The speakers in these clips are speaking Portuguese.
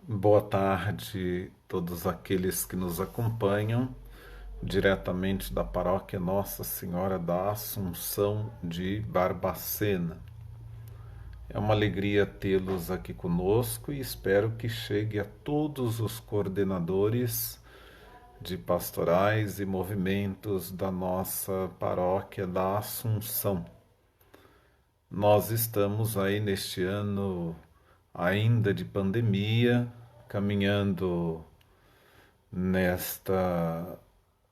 Boa tarde a todos aqueles que nos acompanham diretamente da paróquia Nossa Senhora da Assunção de Barbacena. É uma alegria tê-los aqui conosco e espero que chegue a todos os coordenadores de pastorais e movimentos da nossa paróquia da Assunção. Nós estamos aí neste ano ainda de pandemia, caminhando nesta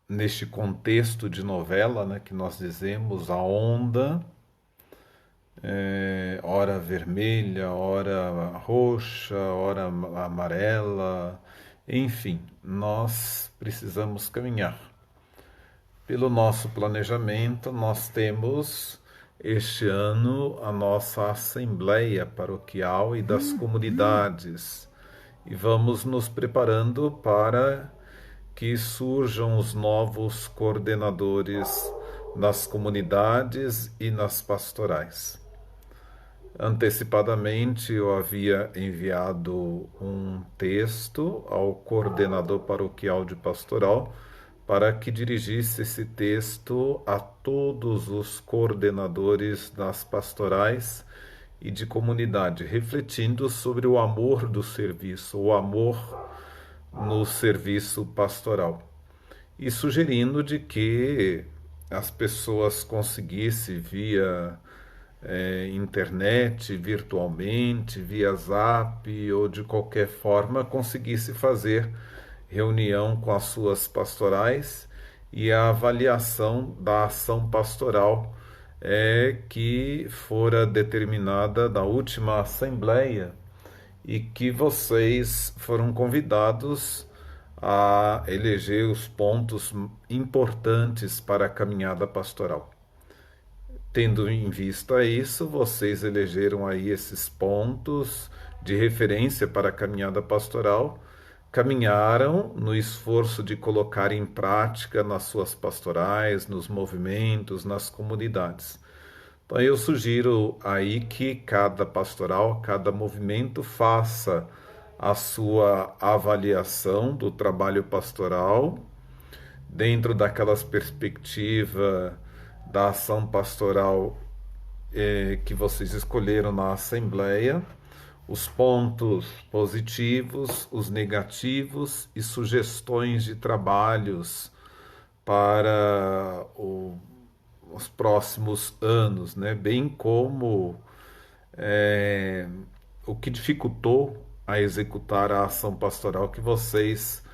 neste contexto de novela, né, que nós dizemos a onda, hora vermelha, hora roxa, hora amarela, enfim, nós precisamos caminhar. Pelo nosso planejamento, nós temos este ano a nossa Assembleia Paroquial e das comunidades e vamos nos preparando para que surjam os novos coordenadores nas comunidades e nas pastorais. Antecipadamente, eu havia enviado um texto ao coordenador paroquial de pastoral para que dirigisse esse texto a todos os coordenadores das pastorais e de comunidade, refletindo sobre o amor do serviço, o amor no serviço pastoral, e sugerindo de que as pessoas conseguissem via internet, virtualmente, via Zap ou de qualquer forma conseguisse fazer reunião com as suas pastorais e a avaliação da ação pastoral que fora determinada da última assembleia e que vocês foram convidados a eleger os pontos importantes para a caminhada pastoral. Tendo em vista isso, vocês elegeram aí esses pontos de referência para a caminhada pastoral, caminharam no esforço de colocar em prática nas suas pastorais, nos movimentos, nas comunidades. Então eu sugiro aí que cada pastoral, cada movimento faça a sua avaliação do trabalho pastoral dentro daquelas perspectivas da ação pastoral que vocês escolheram na Assembleia, os pontos positivos, os negativos e sugestões de trabalhos para os próximos anos, né? Bem como o que dificultou a executar a ação pastoral que vocês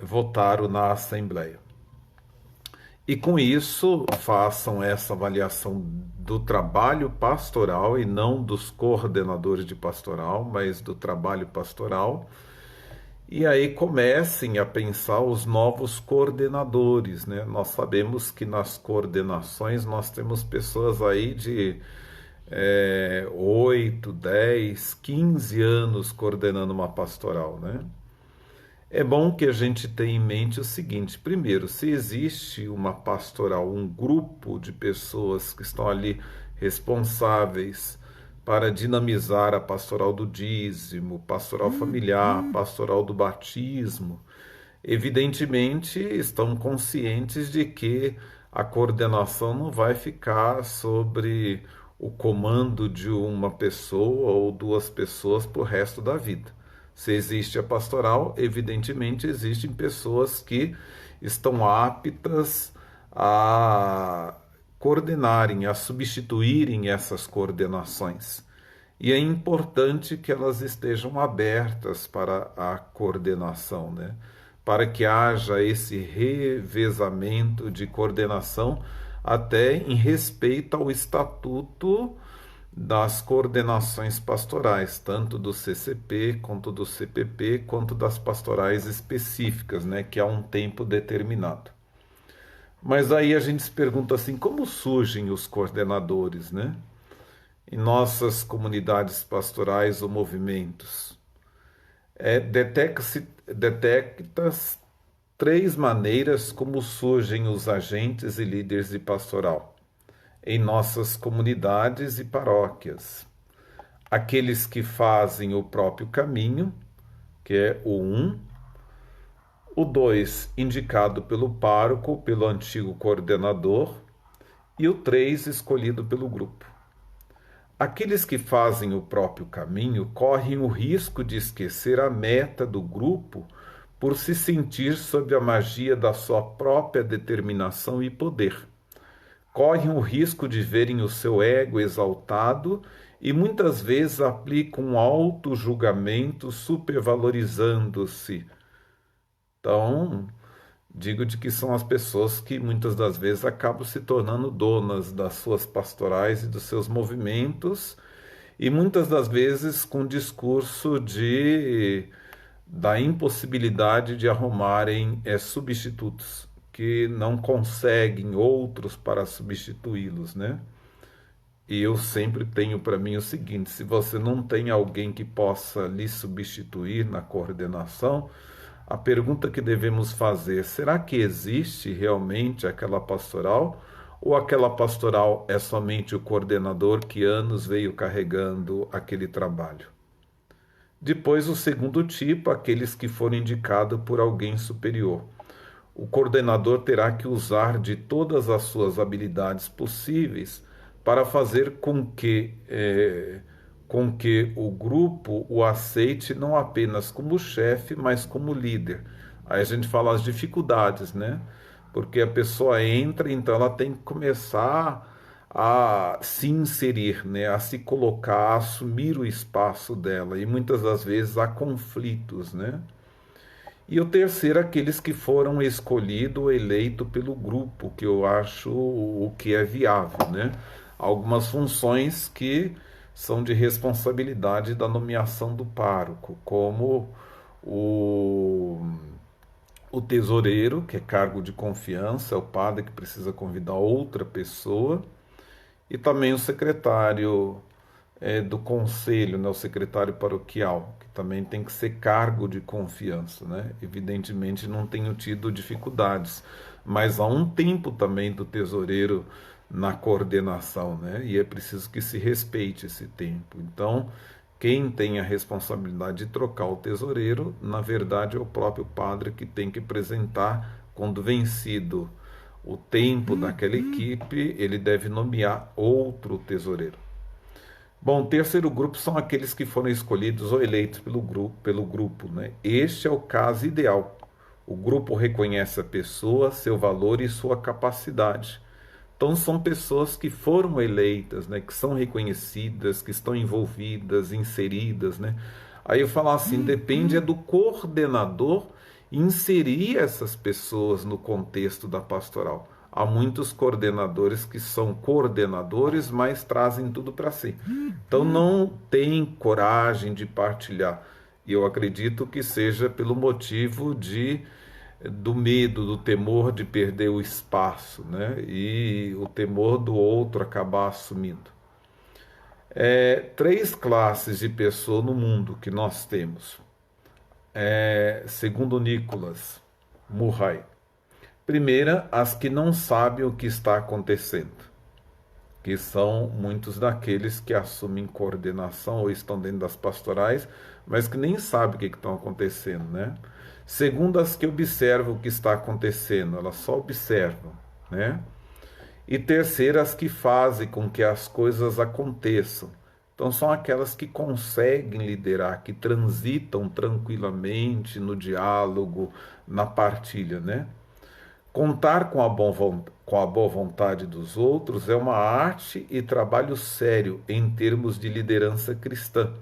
votaram na Assembleia. E com isso, façam essa avaliação do trabalho pastoral e não dos coordenadores de pastoral, mas do trabalho pastoral. E aí comecem a pensar os novos coordenadores, né? Nós sabemos que nas coordenações nós temos pessoas aí de 8, 10, 15 anos coordenando uma pastoral, né? É bom que a gente tenha em mente o seguinte: primeiro, se existe uma pastoral, um grupo de pessoas que estão ali responsáveis para dinamizar a pastoral do dízimo, pastoral familiar, pastoral do batismo, evidentemente estão conscientes de que a coordenação não vai ficar sobre o comando de uma pessoa ou duas pessoas para o resto da vida. Se existe a pastoral, evidentemente existem pessoas que estão aptas a coordenarem, a substituírem essas coordenações. E é importante que elas estejam abertas para a coordenação, né? Para que haja esse revezamento de coordenação até em respeito ao estatuto das coordenações pastorais, tanto do CCP, quanto do CPP, quanto das pastorais específicas, né, que há um tempo determinado. Mas aí a gente se pergunta assim, como surgem os coordenadores, né? Em nossas comunidades pastorais ou movimentos. Detecta-se três maneiras como surgem os agentes e líderes de pastoral em nossas comunidades e paróquias. Aqueles que fazem o próprio caminho, que é o 1. O 2, indicado pelo pároco, pelo antigo coordenador. E o 3, escolhido pelo grupo. Aqueles que fazem o próprio caminho correm o risco de esquecer a meta do grupo por se sentir sob a magia da sua própria determinação e poder. Correm o risco de verem o seu ego exaltado e muitas vezes aplicam um auto-julgamento supervalorizando-se. Então, digo de que são as pessoas que muitas das vezes acabam se tornando donas das suas pastorais e dos seus movimentos, e muitas das vezes com discurso da impossibilidade de arrumarem substitutos, que não conseguem outros para substituí-los, né? E eu sempre tenho para mim o seguinte: se você não tem alguém que possa lhe substituir na coordenação, a pergunta que devemos fazer: será que existe realmente aquela pastoral? Ou aquela pastoral é somente o coordenador que anos veio carregando aquele trabalho? Depois, o segundo tipo, aqueles que foram indicados por alguém superior. O coordenador terá que usar de todas as suas habilidades possíveis para fazer com que o grupo o aceite não apenas como chefe, mas como líder. Aí a gente fala as dificuldades, né? Porque a pessoa entra, então ela tem que começar a se inserir, né? A se colocar, a assumir o espaço dela. E muitas das vezes há conflitos, né? E o terceiro, aqueles que foram escolhidos ou eleitos pelo grupo, que eu acho o que é viável, né? Algumas funções que são de responsabilidade da nomeação do pároco, como o tesoureiro, que é cargo de confiança, é o padre que precisa convidar outra pessoa, e também o secretário do conselho, né, o secretário paroquial, que também tem que ser cargo de confiança, né? Evidentemente não tenho tido dificuldades, mas há um tempo também do tesoureiro na coordenação, né? E é preciso que se respeite esse tempo. Então, quem tem a responsabilidade de trocar o tesoureiro, na verdade, é o próprio padre que tem que apresentar, quando vencido o tempo daquela equipe, ele deve nomear outro tesoureiro. Bom, o terceiro grupo são aqueles que foram escolhidos ou eleitos pelo grupo, né? Este é o caso ideal. O grupo reconhece a pessoa, seu valor e sua capacidade. Então são pessoas que foram eleitas, né? Que são reconhecidas, que estão envolvidas, inseridas, né? Aí eu falo assim, depende do coordenador inserir essas pessoas no contexto da pastoral. Há muitos coordenadores que são coordenadores, mas trazem tudo para si. Então não tem coragem de partilhar. E eu acredito que seja pelo motivo do medo, do temor de perder o espaço, né? E o temor do outro acabar assumindo. Três classes de pessoa no mundo que nós temos. Segundo Nicholas Murray. Primeira, as que não sabem o que está acontecendo, que são muitos daqueles que assumem coordenação ou estão dentro das pastorais, mas que nem sabem o que estão acontecendo, né? Segundo, as que observam o que está acontecendo, elas só observam, né? E terceira, as que fazem com que as coisas aconteçam. Então são aquelas que conseguem liderar, que transitam tranquilamente no diálogo, na partilha, né? Contar com a boa vontade dos outros é uma arte e trabalho sério em termos de liderança cristã.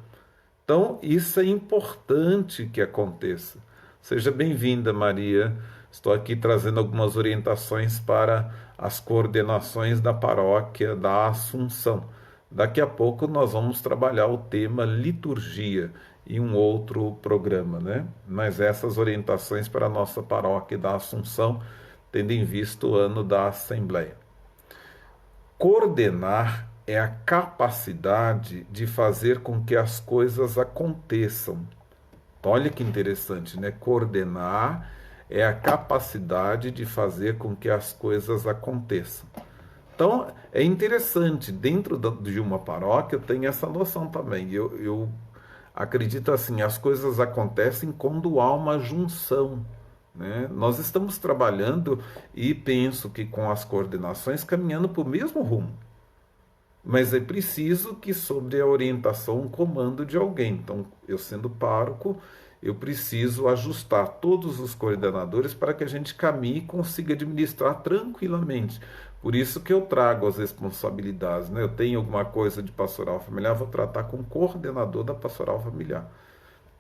Então, isso é importante que aconteça. Seja bem-vinda, Maria. Estou aqui trazendo algumas orientações para as coordenações da paróquia da Assunção. Daqui a pouco nós vamos trabalhar o tema liturgia em um outro programa, né? Mas essas orientações para a nossa paróquia da Assunção, tendo em vista o ano da Assembleia. Coordenar é a capacidade de fazer com que as coisas aconteçam. Então, olha que interessante, né? Coordenar é a capacidade de fazer com que as coisas aconteçam. Então, é interessante, dentro de uma paróquia eu tenho essa noção também. Eu acredito assim, as coisas acontecem quando há uma junção, né? Nós estamos trabalhando e penso que com as coordenações caminhando para o mesmo rumo. Mas é preciso que, sobre a orientação, um comando de alguém. Então, eu sendo pároco, eu preciso ajustar todos os coordenadores para que a gente caminhe e consiga administrar tranquilamente. Por isso que eu trago as responsabilidades, né? Eu tenho alguma coisa de pastoral familiar, vou tratar com o coordenador da pastoral familiar.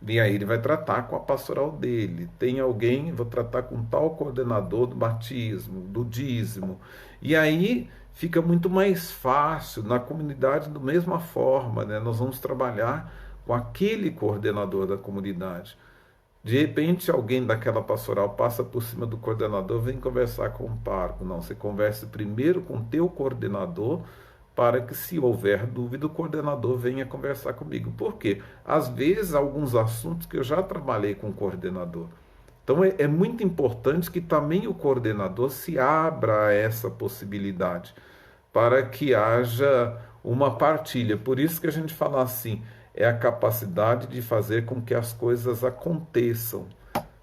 E aí ele vai tratar com a pastoral dele. Tem alguém, vou tratar com tal coordenador do batismo, do dízimo. E aí fica muito mais fácil na comunidade da mesma forma, né? Nós vamos trabalhar com aquele coordenador da comunidade. De repente alguém daquela pastoral passa por cima do coordenador, vem conversar com o pároco. Não, você converse primeiro com o teu coordenador para que, se houver dúvida, o coordenador venha conversar comigo. Por quê? Às vezes, alguns assuntos que eu já trabalhei com o coordenador. Então, é muito importante que também o coordenador se abra a essa possibilidade, para que haja uma partilha. Por isso que a gente fala assim, é a capacidade de fazer com que as coisas aconteçam.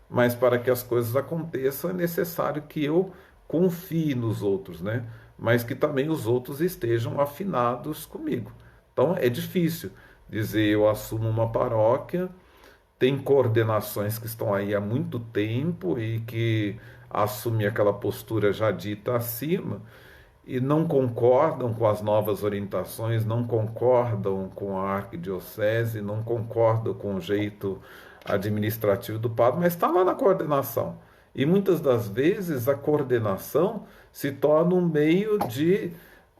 Mas para que as coisas aconteçam é necessário que eu confie nos outros, né? Mas que também os outros estejam afinados comigo. Então é difícil dizer eu assumo uma paróquia, tem coordenações que estão aí há muito tempo e que assumem aquela postura já dita acima e não concordam com as novas orientações, não concordam com a arquidiocese, não concordam com o jeito administrativo do padre, mas está lá na coordenação. E muitas das vezes a coordenação se torna um meio de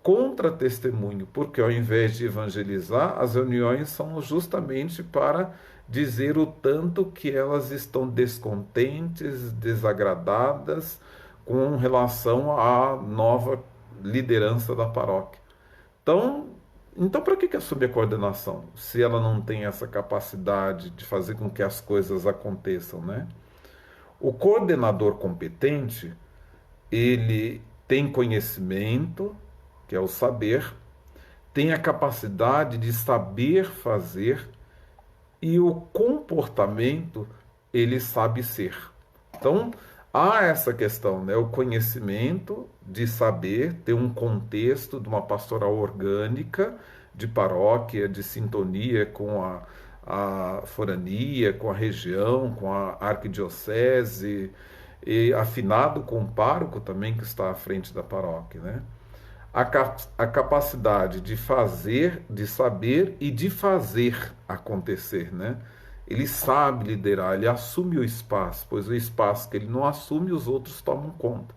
contra-testemunho, porque ao invés de evangelizar, as reuniões são justamente para dizer o tanto que elas estão descontentes, desagradadas com relação à nova liderança da paróquia. Então para que assumir a coordenação, se ela não tem essa capacidade de fazer com que as coisas aconteçam, né? O coordenador competente, ele tem conhecimento, que é o saber, tem a capacidade de saber fazer e o comportamento ele sabe ser. Então, há essa questão, né? O conhecimento de saber ter um contexto de uma pastoral orgânica, de paróquia, de sintonia com a forania, com a região, com a arquidiocese, e afinado com o pároco também que está à frente da paróquia, né? A capacidade de fazer, de saber e de fazer acontecer, né? Ele sabe liderar, ele assume o espaço, pois o espaço que ele não assume, os outros tomam conta.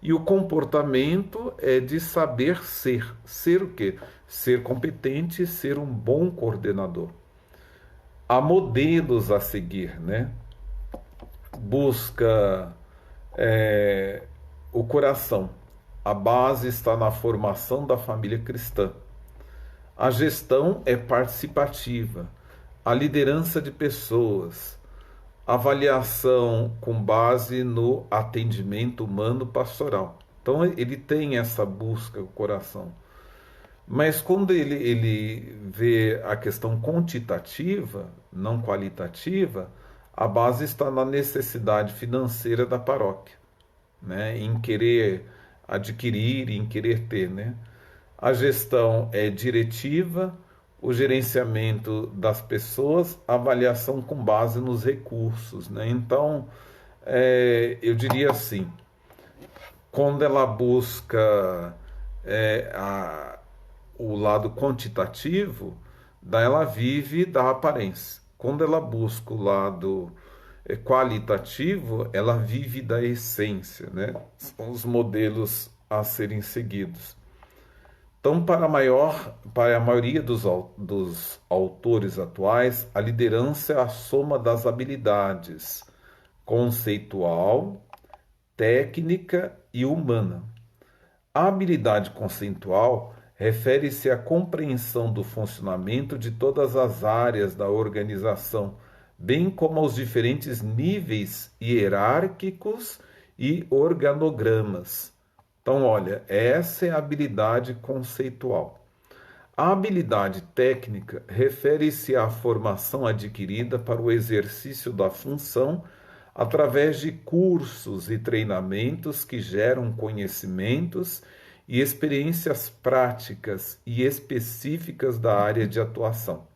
E o comportamento é de saber ser. Ser o quê? Ser competente, ser um bom coordenador. Há modelos a seguir, né? Busca o coração. A base está na formação da família cristã. A gestão é participativa. A liderança de pessoas. Avaliação com base no atendimento humano pastoral. Então ele tem essa busca o coração. Mas quando ele vê a questão quantitativa, não qualitativa, a base está na necessidade financeira da paróquia, né? Em querer adquirir, em querer ter, né? A gestão é diretiva, o gerenciamento das pessoas, avaliação com base nos recursos, né? Então, eu diria assim, quando ela busca o lado quantitativo, daí ela vive da aparência. Quando ela busca o lado qualitativo, ela vive da essência, né? São os modelos a serem seguidos. Então, para a maioria dos autores atuais, a liderança é a soma das habilidades conceitual, técnica e humana. A habilidade conceitual refere-se à compreensão do funcionamento de todas as áreas da organização, bem como aos diferentes níveis hierárquicos e organogramas. Então, olha, essa é a habilidade conceitual. A habilidade técnica refere-se à formação adquirida para o exercício da função através de cursos e treinamentos que geram conhecimentos e experiências práticas e específicas da área de atuação.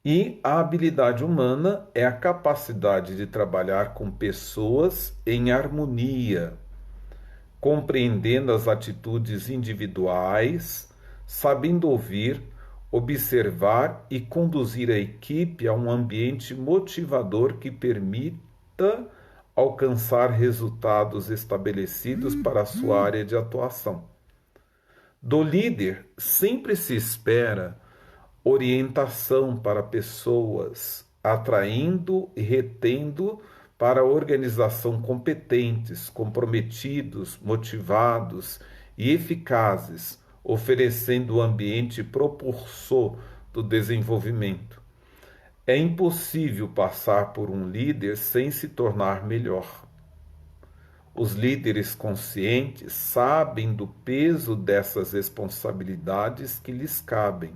E a habilidade humana é a capacidade de trabalhar com pessoas em harmonia, compreendendo as atitudes individuais, sabendo ouvir, observar e conduzir a equipe a um ambiente motivador que permita alcançar resultados estabelecidos para a sua área de atuação. Do líder sempre se espera orientação para pessoas, atraindo e retendo para a organização competentes, comprometidos, motivados e eficazes, oferecendo o ambiente propulsor do desenvolvimento. É impossível passar por um líder sem se tornar melhor. Os líderes conscientes sabem do peso dessas responsabilidades que lhes cabem.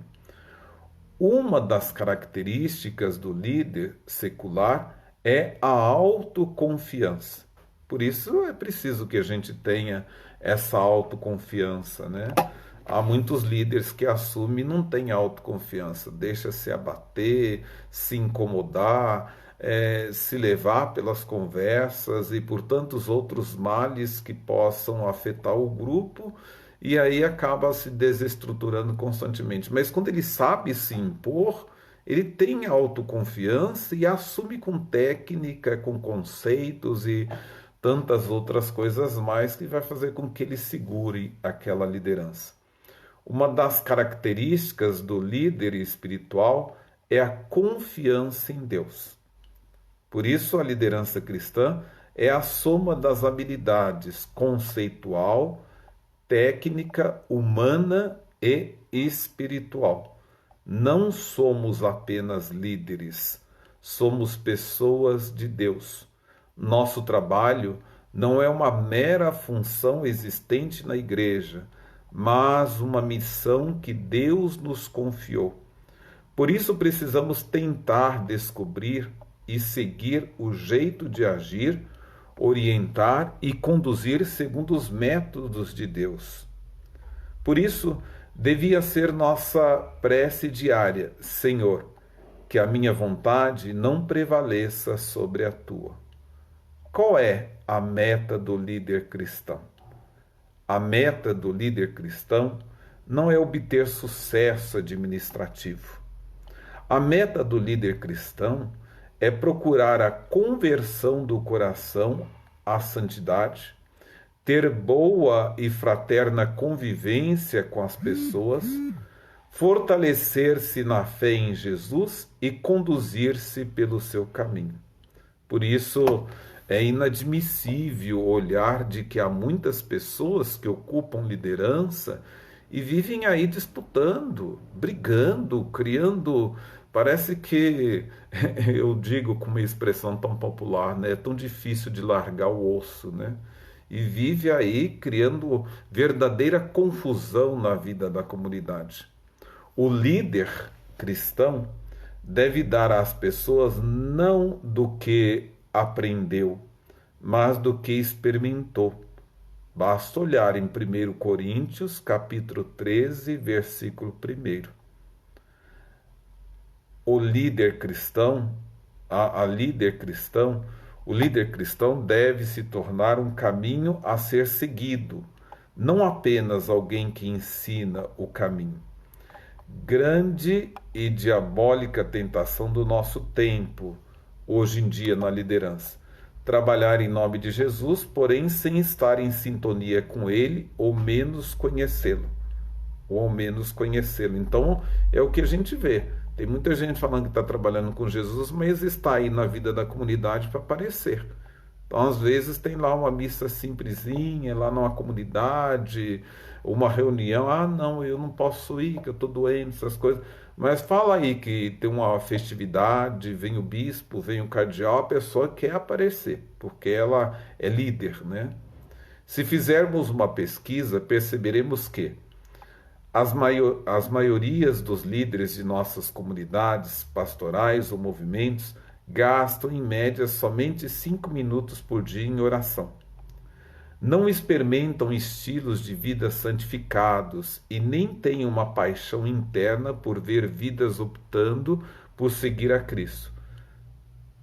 Uma das características do líder secular é a autoconfiança. Por isso é preciso que a gente tenha essa autoconfiança, né? Há muitos líderes que assumem e não têm autoconfiança, deixa-se abater, se incomodar, se levar pelas conversas e por tantos outros males que possam afetar o grupo, e aí acaba se desestruturando constantemente. Mas quando ele sabe se impor, ele tem autoconfiança e assume com técnica, com conceitos e tantas outras coisas mais que vai fazer com que ele segure aquela liderança. Uma das características do líder espiritual é a confiança em Deus. Por isso, a liderança cristã é a soma das habilidades conceitual, técnica, humana e espiritual. Não somos apenas líderes, somos pessoas de Deus. Nosso trabalho não é uma mera função existente na igreja, mas uma missão que Deus nos confiou. Por isso precisamos tentar descobrir e seguir o jeito de agir, orientar e conduzir segundo os métodos de Deus. Por isso, devia ser nossa prece diária: Senhor, que a minha vontade não prevaleça sobre a tua. Qual é a meta do líder cristão? A meta do líder cristão não é obter sucesso administrativo. A meta do líder cristão é procurar a conversão do coração à santidade, ter boa e fraterna convivência com as pessoas, fortalecer-se na fé em Jesus e conduzir-se pelo seu caminho. Por isso, é inadmissível olhar de que há muitas pessoas que ocupam liderança e vivem aí disputando, brigando, criando. Parece que, eu digo com uma expressão tão popular, né? É tão difícil de largar o osso, né? E vive aí criando verdadeira confusão na vida da comunidade. O líder cristão deve dar às pessoas não do que aprendeu, mas do que experimentou. Basta olhar em 1 Coríntios, capítulo 13, versículo 1. O líder cristão, o líder cristão deve se tornar um caminho a ser seguido, não apenas alguém que ensina o caminho. Grande e diabólica tentação do nosso tempo, hoje em dia na liderança. Trabalhar em nome de Jesus, porém sem estar em sintonia com Ele ou menos conhecê-lo. Então, é o que a gente vê. Tem muita gente falando que está trabalhando com Jesus, mas está aí na vida da comunidade para aparecer. Então, às vezes, tem lá uma missa simplesinha, lá numa comunidade, uma reunião. Ah, não, eu não posso ir, que eu estou doente, essas coisas. Mas fala aí que tem uma festividade, vem o bispo, vem o cardeal, a pessoa quer aparecer, porque ela é líder, né? Se fizermos uma pesquisa, perceberemos que As maiorias dos líderes de nossas comunidades pastorais ou movimentos gastam em média somente 5 minutos por dia em oração. Não experimentam estilos de vida santificados e nem têm uma paixão interna por ver vidas optando por seguir a Cristo.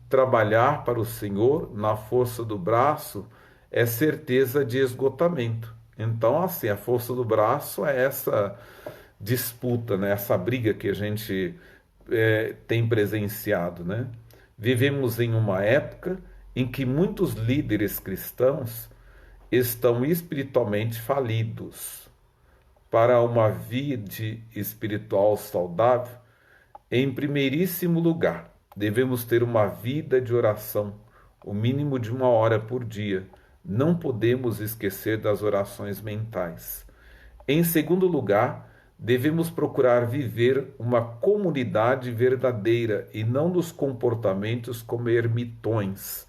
Trabalhar para o Senhor na força do braço é certeza de esgotamento. Então, assim, a força do braço é essa disputa, né? Essa briga que a gente tem presenciado, né? Vivemos em uma época em que muitos líderes cristãos estão espiritualmente falidos. Para uma vida espiritual saudável, em primeiríssimo lugar, devemos ter uma vida de oração, o mínimo de 1 hora por dia. Não podemos esquecer das orações mentais. Em segundo lugar, devemos procurar viver uma comunidade verdadeira e não nos comportamentos como ermitões.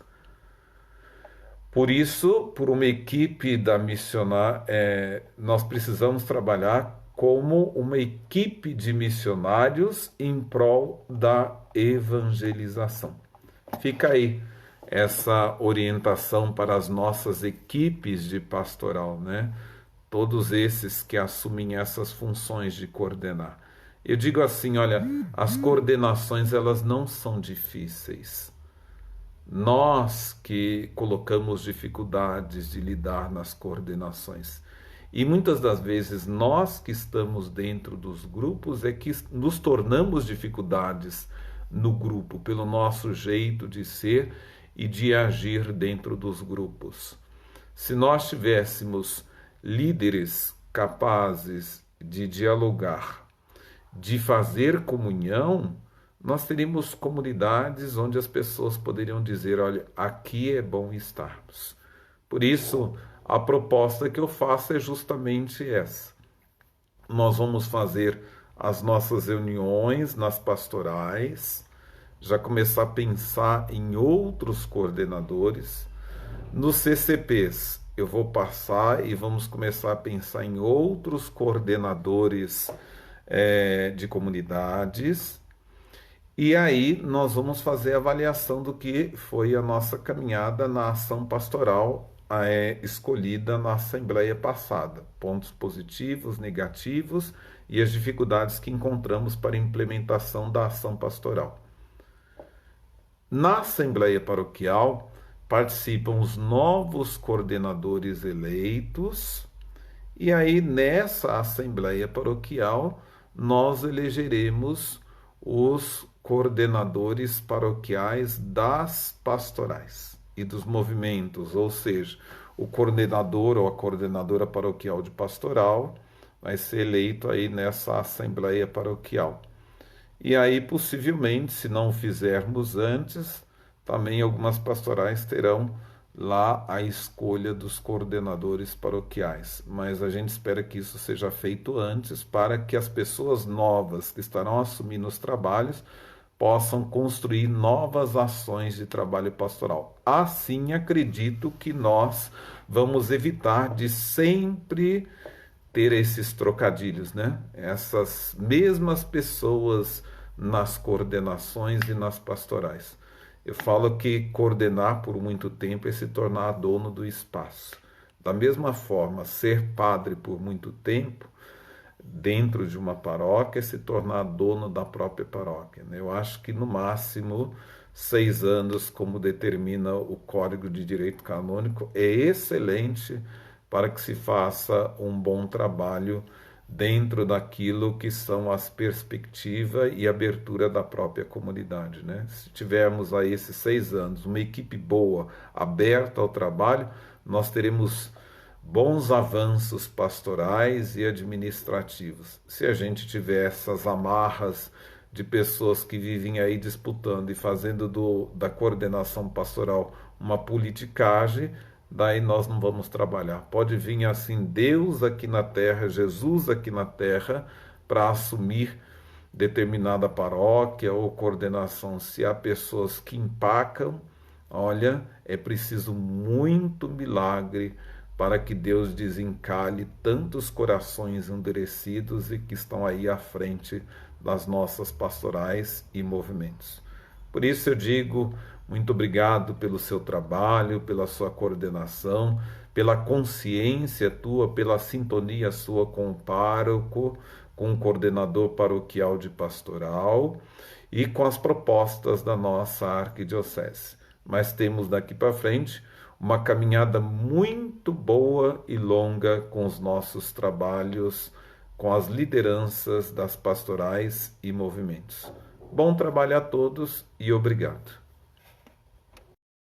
Por isso, por uma equipe da missionária, nós precisamos trabalhar como uma equipe de missionários em prol da evangelização. Fica aí essa orientação para as nossas equipes de pastoral, né? Todos esses que assumem essas funções de coordenar. Eu digo assim, olha, as coordenações elas não são difíceis. Nós que colocamos dificuldades de lidar nas coordenações. E muitas das vezes nós que estamos dentro dos grupos é que nos tornamos dificuldades no grupo, pelo nosso jeito de ser e de agir dentro dos grupos. Se nós tivéssemos líderes capazes de dialogar, de fazer comunhão, nós teríamos comunidades onde as pessoas poderiam dizer, olha, aqui é bom estarmos. Por isso, a proposta que eu faço é justamente essa. Nós vamos fazer as nossas reuniões nas pastorais, já começar a pensar em outros coordenadores. Nos CCPs, eu vou passar e vamos começar a pensar em outros coordenadores de comunidades. E aí nós vamos fazer a avaliação do que foi a nossa caminhada na ação pastoral escolhida na assembleia passada. Pontos positivos, negativos e as dificuldades que encontramos para a implementação da ação pastoral. Na assembleia paroquial participam os novos coordenadores eleitos e aí nessa assembleia paroquial nós elegeremos os coordenadores paroquiais das pastorais e dos movimentos, ou seja, o coordenador ou a coordenadora paroquial de pastoral vai ser eleito aí nessa assembleia paroquial. E aí, possivelmente, se não o fizermos antes, também algumas pastorais terão lá a escolha dos coordenadores paroquiais. Mas a gente espera que isso seja feito antes para que as pessoas novas que estarão assumindo os trabalhos possam construir novas ações de trabalho pastoral. Assim, acredito que nós vamos evitar de sempre ter esses trocadilhos, né? Essas mesmas pessoas nas coordenações e nas pastorais. Eu falo que coordenar por muito tempo é se tornar dono do espaço. Da mesma forma, ser padre por muito tempo dentro de uma paróquia é se tornar dono da própria paróquia, né? Eu acho que no máximo 6 anos, como determina o Código de Direito Canônico, é excelente para que se faça um bom trabalho dentro daquilo que são as perspectivas e abertura da própria comunidade, né? Se tivermos aí esses 6 anos, uma equipe boa, aberta ao trabalho, nós teremos bons avanços pastorais e administrativos. Se a gente tiver essas amarras de pessoas que vivem aí disputando e fazendo da coordenação pastoral uma politicagem, daí nós não vamos trabalhar. Pode vir assim Deus aqui na terra, Jesus aqui na terra, para assumir determinada paróquia ou coordenação. Se há pessoas que empacam, olha, é preciso muito milagre para que Deus desencalhe tantos corações endurecidos e que estão aí à frente das nossas pastorais e movimentos. Por isso eu digo muito obrigado pelo seu trabalho, pela sua coordenação, pela consciência tua, pela sintonia sua com o pároco, com o coordenador paroquial de pastoral e com as propostas da nossa arquidiocese. Mas temos daqui para frente uma caminhada muito boa e longa com os nossos trabalhos, com as lideranças das pastorais e movimentos. Bom trabalho a todos e obrigado.